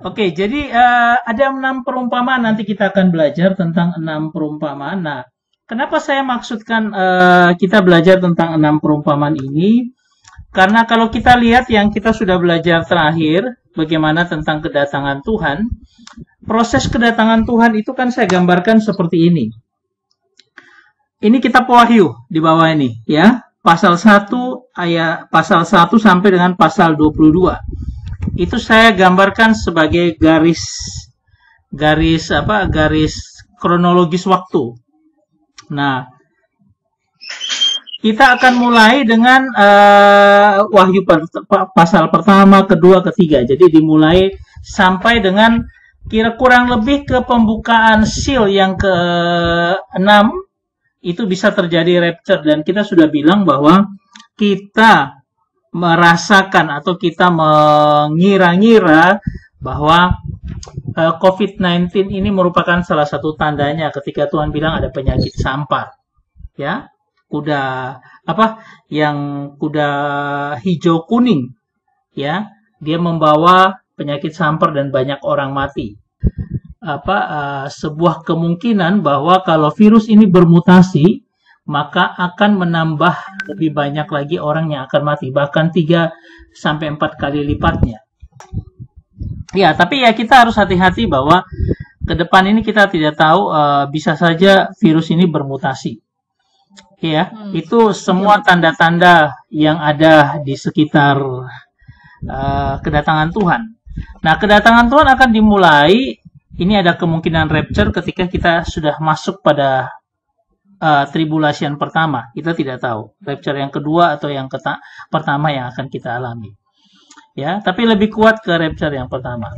Oke, jadi ada 6 perumpamaan, nanti kita akan belajar tentang 6 perumpamaan. Nah, kenapa saya maksudkan kita belajar tentang 6 perumpamaan ini? Karena kalau kita lihat yang kita sudah belajar terakhir, bagaimana tentang kedatangan Tuhan, proses kedatangan Tuhan itu kan saya gambarkan seperti ini. Ini kitab Wahyu di bawah ini, ya. Pasal 1 pasal 1 sampai dengan pasal 22. Itu saya gambarkan sebagai garis kronologis waktu. Nah, kita akan mulai dengan Wahyu pasal pertama, kedua, ketiga. Jadi dimulai sampai dengan kurang lebih ke pembukaan seal yang ke-6, itu bisa terjadi rapture. Dan kita sudah bilang bahwa kita merasakan atau kita mengira-ngira bahwa COVID-19 ini merupakan salah satu tandanya ketika Tuhan bilang ada penyakit sampar, ya, kuda hijau kuning, ya, dia membawa penyakit sampar dan banyak orang mati. Sebuah kemungkinan bahwa kalau virus ini bermutasi, maka akan menambah lebih banyak lagi orang yang akan mati, bahkan 3 sampai 4 kali lipatnya. Ya, tapi ya kita harus hati-hati bahwa ke depan ini kita tidak tahu, bisa saja virus ini bermutasi. Ya, itu semua tanda-tanda yang ada di sekitar kedatangan Tuhan. Nah, kedatangan Tuhan akan dimulai, ini ada kemungkinan rapture ketika kita sudah masuk pada tribulation pertama. Kita tidak tahu rapture yang kedua atau yang pertama yang akan kita alami, ya, tapi lebih kuat ke rapture yang pertama.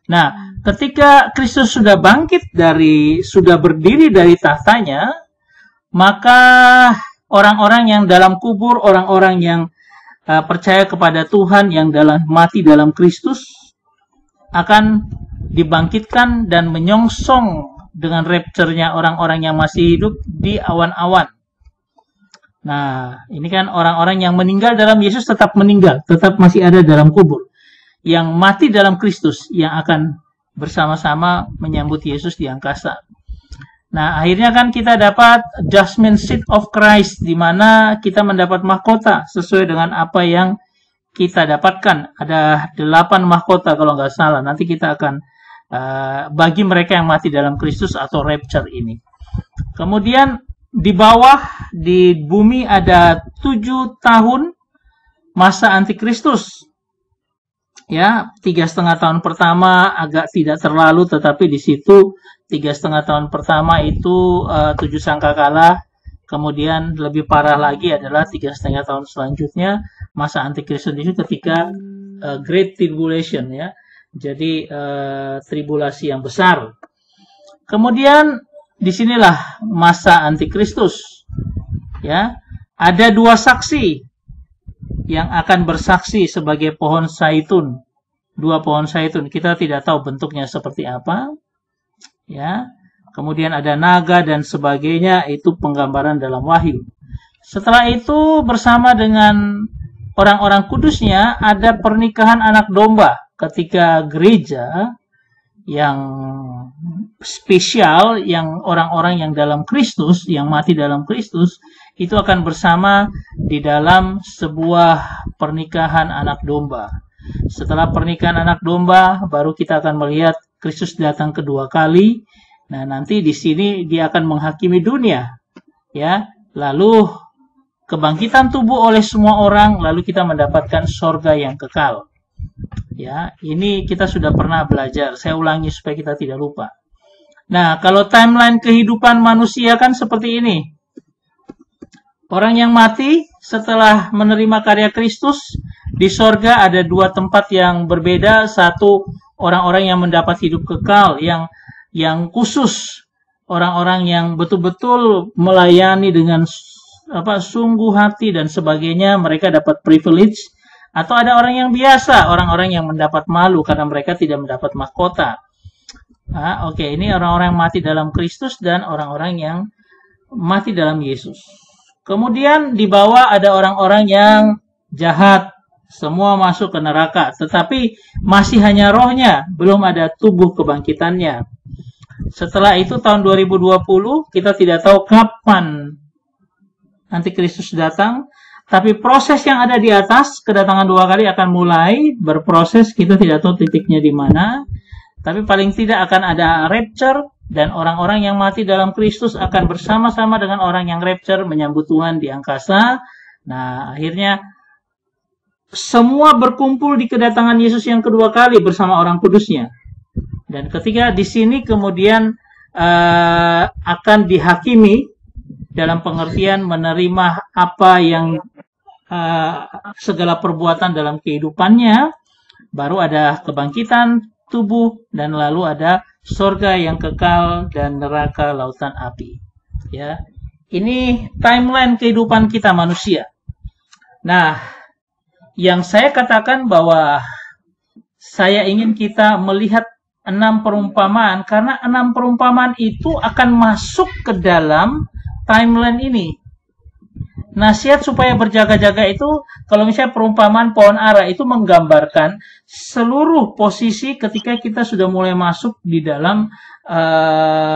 Nah, ketika Kristus sudah sudah berdiri dari tahtanya, maka orang-orang yang dalam kubur, orang-orang yang percaya kepada Tuhan, yang mati dalam Kristus, akan dibangkitkan dan menyongsong dengan rapture-nya orang-orang yang masih hidup di awan-awan. Nah, ini kan orang-orang yang meninggal dalam Yesus tetap meninggal, tetap masih ada dalam kubur. Yang mati dalam Kristus yang akan bersama-sama menyambut Yesus di angkasa. Nah, akhirnya kan kita dapat judgment seat of Christ, di mana kita mendapat mahkota sesuai dengan apa yang kita dapatkan. Ada 8 mahkota kalau nggak salah. Nanti kita akan bagi mereka yang mati dalam Kristus atau rapture ini. Kemudian di bawah, di bumi ada 7 tahun masa antikristus. Ya, 3,5 tahun pertama agak tidak terlalu, tetapi di situ 3,5 tahun pertama itu 7 sangkakala. Kemudian lebih parah lagi adalah 3,5 tahun selanjutnya masa antikristus itu ketika Great Tribulation, ya. Jadi tribulasi yang besar. Kemudian disinilah masa antikristus, ya. Ada 2 saksi yang akan bersaksi sebagai pohon zaitun, 2 pohon zaitun. Kita tidak tahu bentuknya seperti apa, ya. Kemudian ada naga dan sebagainya, itu penggambaran dalam Wahyu. Setelah itu bersama dengan orang-orang kudusnya ada pernikahan anak domba, ketika gereja yang spesial, yang orang-orang yang dalam Kristus, yang mati dalam Kristus, itu akan bersama di dalam sebuah pernikahan anak domba. Setelah pernikahan anak domba, baru kita akan melihat Kristus datang kedua kali. Nah, nanti di sini dia akan menghakimi dunia, ya. Lalu kebangkitan tubuh oleh semua orang, lalu kita mendapatkan sorga yang kekal. Ya, ini kita sudah pernah belajar. Saya ulangi supaya kita tidak lupa. Nah, kalau timeline kehidupan manusia kan seperti ini. Orang yang mati setelah menerima karya Kristus, di sorga ada 2 tempat yang berbeda. Satu, orang-orang yang mendapat hidup kekal, yang khusus, orang-orang yang betul-betul melayani dengan sungguh hati dan sebagainya, mereka dapat privilege. Atau ada orang yang biasa, orang-orang yang mendapat malu karena mereka tidak mendapat mahkota. Oke, ini orang-orang yang mati dalam Kristus dan orang-orang yang mati dalam Yesus. Kemudian di bawah ada orang-orang yang jahat, Semua masuk ke neraka, tetapi masih hanya rohnya, belum ada tubuh kebangkitannya. Setelah itu tahun 2020, kita tidak tahu kapan Antikristus datang, tapi proses yang ada di atas, kedatangan 2 kali akan mulai berproses, kita tidak tahu titiknya di mana, tapi paling tidak akan ada rapture, dan orang-orang yang mati dalam Kristus akan bersama-sama dengan orang yang rapture menyambut Tuhan di angkasa. Nah, akhirnya semua berkumpul di kedatangan Yesus yang kedua kali bersama orang kudusnya. Dan ketika di sini kemudian akan dihakimi dalam pengertian menerima apa yang segala perbuatan dalam kehidupannya, baru ada kebangkitan tubuh, dan lalu ada surga yang kekal dan neraka lautan api. Ya, ini timeline kehidupan kita manusia. Nah, yang saya katakan bahwa saya ingin kita melihat 6 perumpamaan, karena 6 perumpamaan itu akan masuk ke dalam timeline ini. Nasihat supaya berjaga-jaga itu, kalau misalnya perumpamaan pohon ara itu menggambarkan seluruh posisi ketika kita sudah mulai masuk di dalam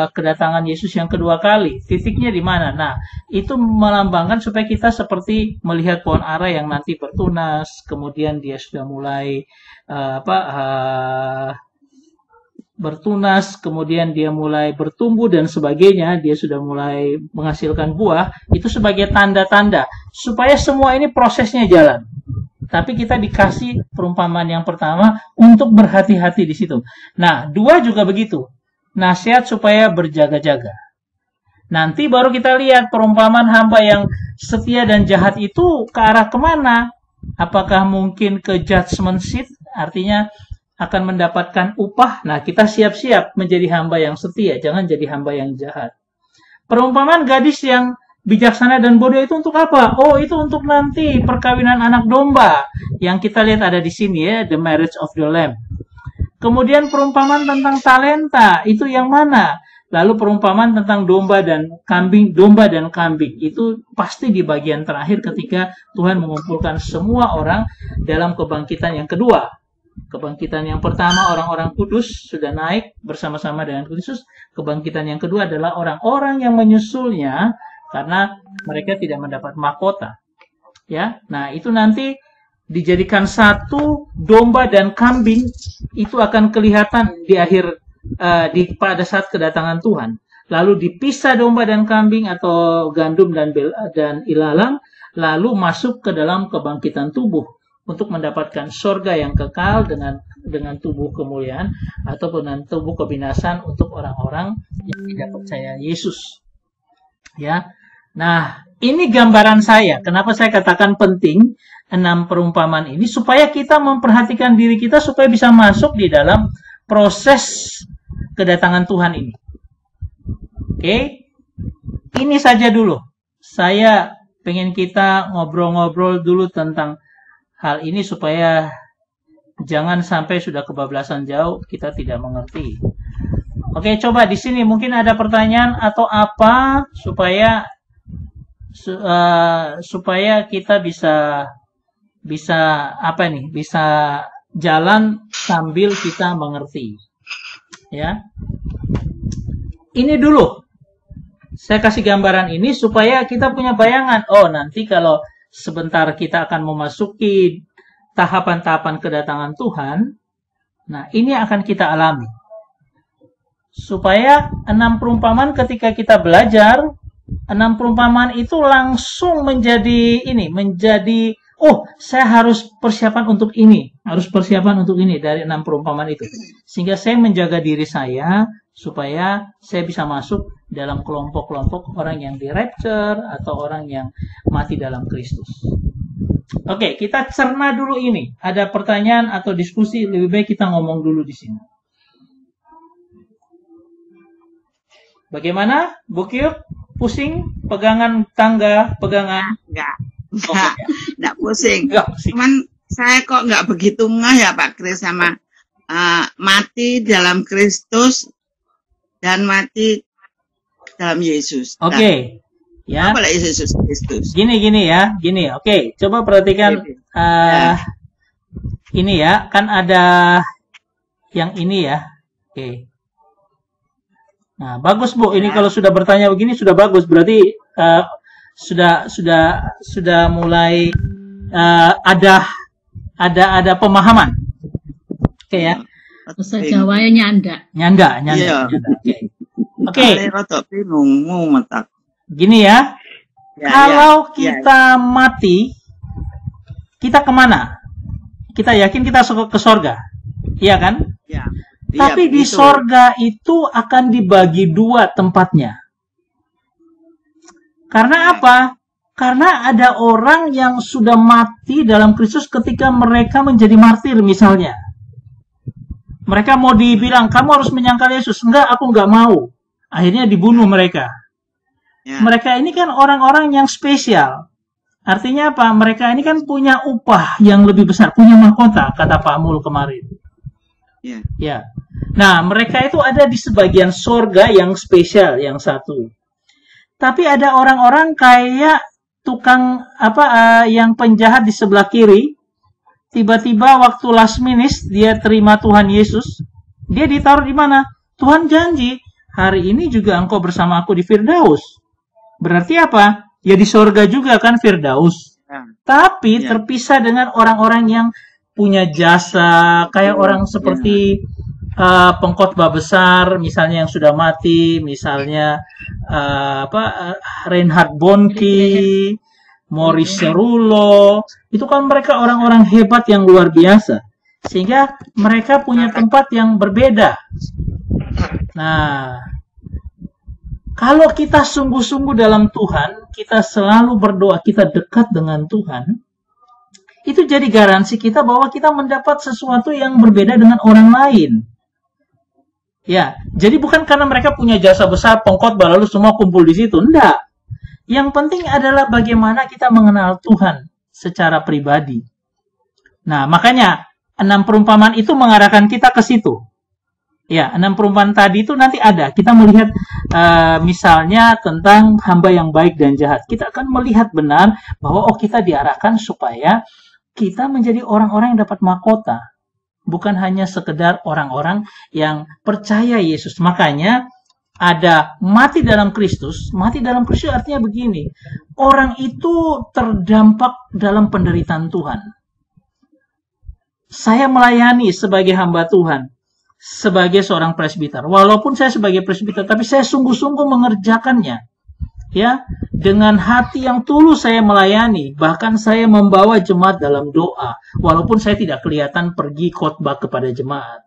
kedatangan Yesus yang kedua kali. Titiknya di mana? Nah, itu melambangkan supaya kita seperti melihat pohon ara yang nanti bertunas, kemudian dia sudah mulai bertunas, kemudian dia mulai bertumbuh dan sebagainya, dia sudah mulai menghasilkan buah, itu sebagai tanda-tanda supaya semua ini prosesnya jalan. Tapi kita dikasih perumpamaan yang pertama untuk berhati-hati di situ. Nah, 2 juga begitu. Nasihat supaya berjaga-jaga. Nanti baru kita lihat perumpamaan hamba yang setia dan jahat itu ke arah kemana? Apakah mungkin ke judgment seat? Artinya akan mendapatkan upah. Nah, kita siap-siap menjadi hamba yang setia, jangan jadi hamba yang jahat. Perumpamaan gadis yang bijaksana dan bodoh itu untuk apa? Oh, itu untuk nanti perkawinan anak domba yang kita lihat ada di sini ya, the marriage of the lamb. Kemudian perumpamaan tentang talenta itu yang mana? Lalu perumpamaan tentang domba dan kambing itu pasti di bagian terakhir ketika Tuhan mengumpulkan semua orang dalam kebangkitan yang kedua. Kebangkitan yang pertama orang-orang kudus sudah naik bersama-sama dengan Kristus. Kebangkitan yang kedua adalah orang-orang yang menyusulnya karena mereka tidak mendapat mahkota. Ya, nah itu nanti dijadikan satu domba dan kambing, itu akan kelihatan di akhir pada saat kedatangan Tuhan. Lalu dipisah domba dan kambing atau gandum dan ilalang, lalu masuk ke dalam kebangkitan tubuh untuk mendapatkan surga yang kekal dengan tubuh kemuliaan ataupun dengan tubuh kebinasan untuk orang-orang yang tidak percaya Yesus. Ya. Nah, ini gambaran saya. Kenapa saya katakan penting 6 perumpamaan ini supaya kita memperhatikan diri kita supaya bisa masuk di dalam proses kedatangan Tuhan ini. Oke. Ini saja dulu. Saya pengen kita ngobrol-ngobrol dulu tentang hal ini supaya jangan sampai sudah kebablasan jauh kita tidak mengerti. Oke, coba di sini mungkin ada pertanyaan atau apa supaya kita bisa jalan sambil kita mengerti. Ya. Ini dulu. Saya kasih gambaran ini supaya kita punya bayangan. Oh, nanti kalau sebentar kita akan memasuki tahapan-tahapan kedatangan Tuhan. Nah, ini akan kita alami. Supaya 6 perumpamaan ketika kita belajar, 6 perumpamaan itu langsung menjadi oh, saya harus persiapan untuk ini. Harus persiapan untuk ini dari 6 perumpamaan itu. Sehingga saya menjaga diri saya supaya saya bisa masuk dalam kelompok-kelompok orang yang di rapture atau orang yang mati dalam Kristus. Oke, kita cerna dulu ini. Ada pertanyaan atau diskusi, lebih baik kita ngomong dulu di sini. Bagaimana, Bu Kyuk? Pusing? Pegangan tangga? Pegangan? Enggak pusing. Cuman saya kok nggak begitu ngeh ya Pak Kris sama mati dalam Kristus dan mati dalam Yesus. Oke. Ya. Apa Yesus Kristus? Gini ya, gini. Oke, coba perhatikan Ini ya, kan ada yang ini ya. Oke. Nah, bagus Bu. Ini kalau sudah bertanya begini sudah bagus. Berarti sudah mulai ada pemahaman. Oke ya. Bahasa Jawanya nyanda. Nyanda. Oke. Gini ya. Kalau kita mati, kita kemana? Kita yakin kita ke sorga. Iya kan? Ya. Tapi di sorga itu akan dibagi dua tempatnya. Karena apa? Karena ada orang yang sudah mati dalam Kristus ketika mereka menjadi martir misalnya. Mereka mau dibilang, kamu harus menyangkal Yesus. Enggak, aku enggak mau. Akhirnya dibunuh mereka. Ya. Mereka ini kan orang-orang yang spesial. Artinya apa? Mereka ini kan punya upah yang lebih besar. Punya mahkota, kata Pak Mul kemarin. Ya. Nah, mereka itu ada di sebagian sorga yang spesial, yang satu. Tapi ada orang-orang kayak tukang yang penjahat di sebelah kiri. Tiba-tiba waktu last minute dia terima Tuhan Yesus, dia ditaruh di mana? Tuhan janji, hari ini juga engkau bersama aku di Firdaus. Berarti apa? Ya di sorga juga kan Firdaus. Tapi terpisah dengan orang-orang yang punya jasa, kayak orang seperti pengkhotbah besar, misalnya yang sudah mati, misalnya Reinhard Bonnke, Maurice Cerullo, itu kan mereka orang-orang hebat yang luar biasa. Sehingga mereka punya tempat yang berbeda. Nah, kalau kita sungguh-sungguh dalam Tuhan, kita selalu berdoa, kita dekat dengan Tuhan, itu jadi garansi kita bahwa kita mendapat sesuatu yang berbeda dengan orang lain. Ya, jadi bukan karena mereka punya jasa besar, pengkhotbah, lalu semua kumpul di situ. Enggak. Yang penting adalah bagaimana kita mengenal Tuhan secara pribadi. Nah, makanya 6 perumpamaan itu mengarahkan kita ke situ. Ya, 6 perumpamaan tadi itu nanti ada. Kita melihat misalnya tentang hamba yang baik dan jahat. Kita akan melihat benar bahwa kita diarahkan supaya kita menjadi orang-orang yang dapat mahkota. Bukan hanya sekedar orang-orang yang percaya Yesus. Makanya ada mati dalam Kristus. Mati dalam Kristus artinya begini. Orang itu terdampak dalam penderitaan Tuhan. Saya melayani sebagai hamba Tuhan. Sebagai seorang presbiter. Walaupun saya sebagai presbiter, tapi saya sungguh-sungguh mengerjakannya. Ya, dengan hati yang tulus saya melayani. Bahkan saya membawa jemaat dalam doa. Walaupun saya tidak kelihatan pergi khotbah kepada jemaat.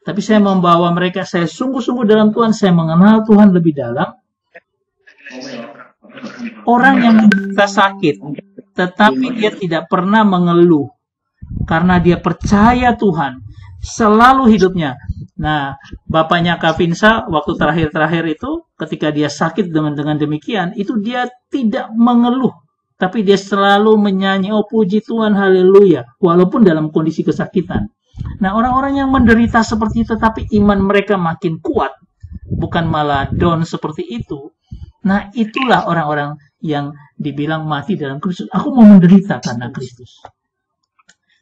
Tapi saya membawa mereka, saya sungguh-sungguh dalam Tuhan, saya mengenal Tuhan lebih dalam. Orang yang kita sakit, tetapi dia tidak pernah mengeluh. Karena dia percaya Tuhan. Selalu hidupnya. Nah, bapaknya Kak Vinsa waktu terakhir-terakhir itu ketika dia sakit dengan demikian, itu dia tidak mengeluh, tapi dia selalu menyanyi, oh puji Tuhan, haleluya, walaupun dalam kondisi kesakitan. Nah, orang-orang yang menderita seperti itu tapi iman mereka makin kuat, bukan malah down seperti itu. Nah, itulah orang-orang yang dibilang mati dalam Kristus. Aku mau menderita karena Kristus.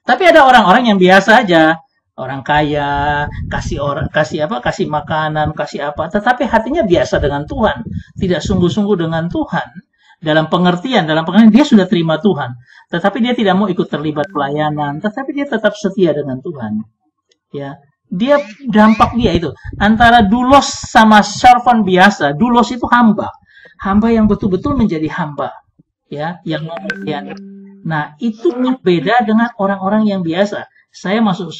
Tapi ada orang-orang yang biasa aja. Orang kaya, kasih makanan, kasih apa, tetapi hatinya biasa dengan Tuhan, tidak sungguh-sungguh dengan Tuhan. Dalam pengertian dia sudah terima Tuhan, tetapi dia tidak mau ikut terlibat pelayanan, tetapi dia tetap setia dengan Tuhan. Ya, dia dampak dia itu antara doulos sama servant biasa. Doulos itu hamba yang betul-betul menjadi hamba, ya, yang melayani. Nah, itu berbeda dengan orang-orang yang biasa. Saya masuk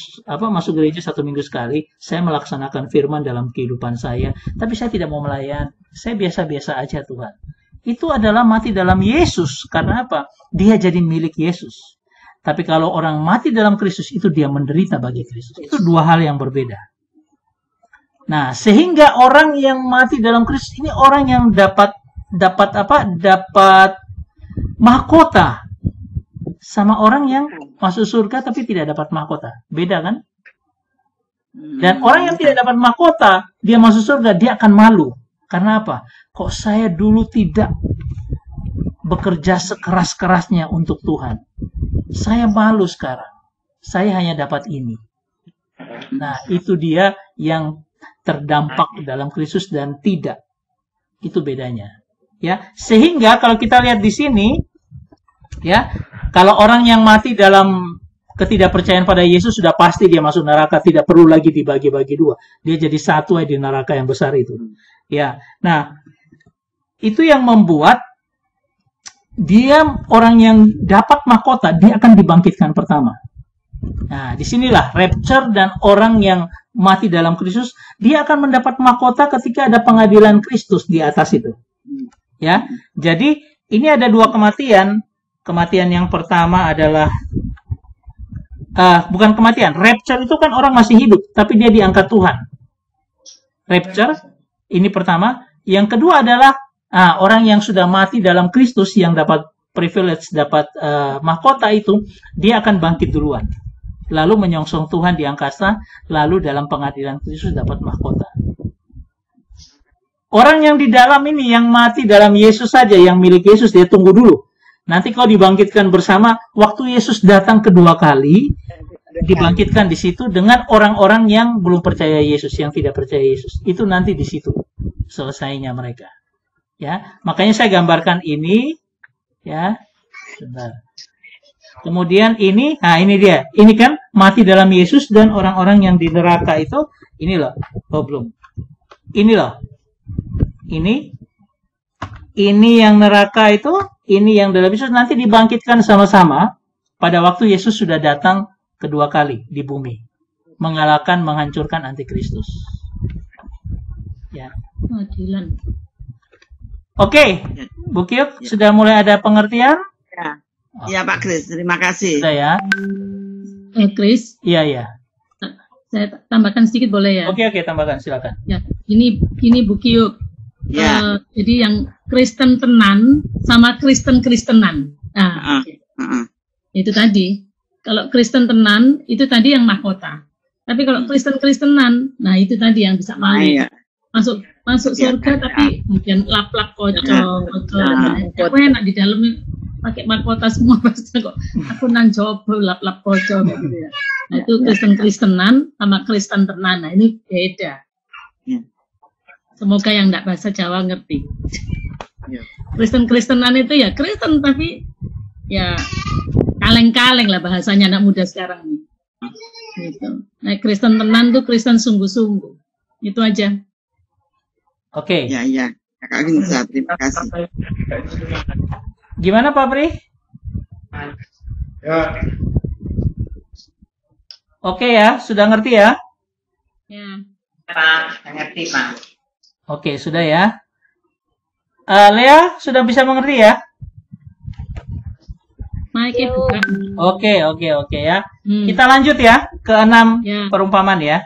gereja 1 minggu sekali, saya melaksanakan firman dalam kehidupan saya, tapi saya tidak mau melayani. Saya biasa-biasa aja Tuhan. Itu adalah mati dalam Yesus. Karena apa? Dia jadi milik Yesus. Tapi kalau orang mati dalam Kristus, itu dia menderita bagi Kristus. Itu dua hal yang berbeda. Nah, sehingga orang yang mati dalam Kristus ini orang yang dapat mahkota. Sama orang yang masuk surga tapi tidak dapat mahkota. Beda kan? Dan orang yang tidak dapat mahkota, dia masuk surga, dia akan malu. Karena apa? Kok saya dulu tidak bekerja sekeras-kerasnya untuk Tuhan. Saya malu sekarang. saya hanya dapat ini. Nah, itu dia yang terdampak dalam Kristus dan tidak. Itu bedanya. Ya, sehingga kalau kita lihat di sini, ya, kalau orang yang mati dalam ketidakpercayaan pada Yesus sudah pasti dia masuk neraka, tidak perlu lagi dibagi-bagi dua. Dia jadi satu di neraka yang besar itu. Ya. Nah, itu yang membuat dia orang yang dapat mahkota, dia akan dibangkitkan pertama. Nah, disinilah rapture dan orang yang mati dalam Kristus, dia akan mendapat mahkota ketika ada pengadilan Kristus di atas itu. Ya, jadi ini ada dua kematian. Kematian yang pertama adalah bukan kematian. Rapture itu kan orang masih hidup, tapi dia diangkat Tuhan. Rapture ini pertama. Yang kedua adalah orang yang sudah mati dalam Kristus yang dapat privilege, dapat mahkota itu, dia akan bangkit duluan. Lalu menyongsong Tuhan di angkasa, lalu dalam pengadilan Kristus dapat mahkota. Orang yang di dalam ini, yang mati dalam Yesus saja, yang milik Yesus, dia tunggu dulu. Nanti kalau dibangkitkan bersama, waktu Yesus datang kedua kali, dibangkitkan di situ dengan orang-orang yang belum percaya Yesus, yang tidak percaya Yesus. Itu nanti di situ selesainya mereka. Ya, makanya saya gambarkan ini, ya. Sebentar. Kemudian ini, nah ini dia. Ini kan mati dalam Yesus dan orang-orang yang di neraka itu, ini loh. Oh, belum. Ini loh. Ini yang neraka itu, ini yang dalam Yesus nanti dibangkitkan sama-sama pada waktu Yesus sudah datang kedua kali di bumi, mengalahkan, menghancurkan antikristus. Ya. Oke, Bu Kyuk, sudah mulai ada pengertian? Ya. Ya, Pak Kris, terima kasih. Sudah ya. Kris. Iya. Saya tambahkan sedikit boleh ya? Oke, tambahkan, silakan. Ya, ini Bu Kyuk. Ya. Jadi yang Kristen tenan sama Kristen-Kristenan. Nah, itu tadi. Kalau Kristen tenan, itu tadi yang mahkota. Tapi kalau Kristen-Kristenan, nah itu tadi yang bisa masuk surga, tapi kemudian lap-lap kocok. Aku enak di dalamnya pakai mahkota semua, pasti kok aku nang jobo lap-lap kocok gitu ya. Nah itu Kristen-Kristenan sama Kristen tenan. Nah ini beda. Semoga yang enggak bahasa Jawa ngerti. Kristen-Kristenan itu ya Kristen, tapi ya kaleng-kaleng lah bahasanya anak muda sekarang nih. Gitu. Nah, Kristen tenan tuh Kristen sungguh-sungguh. Itu aja. Oke. Ya. Kak Ginza, terima kasih. Gimana Pak Pri? Ya. Oke ya, sudah ngerti ya? Ya. Pak, ngerti Pak. Oke, sudah ya. Lea, sudah bisa mengerti ya? Mic-nya buka. Oke ya. Kita lanjut ya ke 6 perumpamaan ya.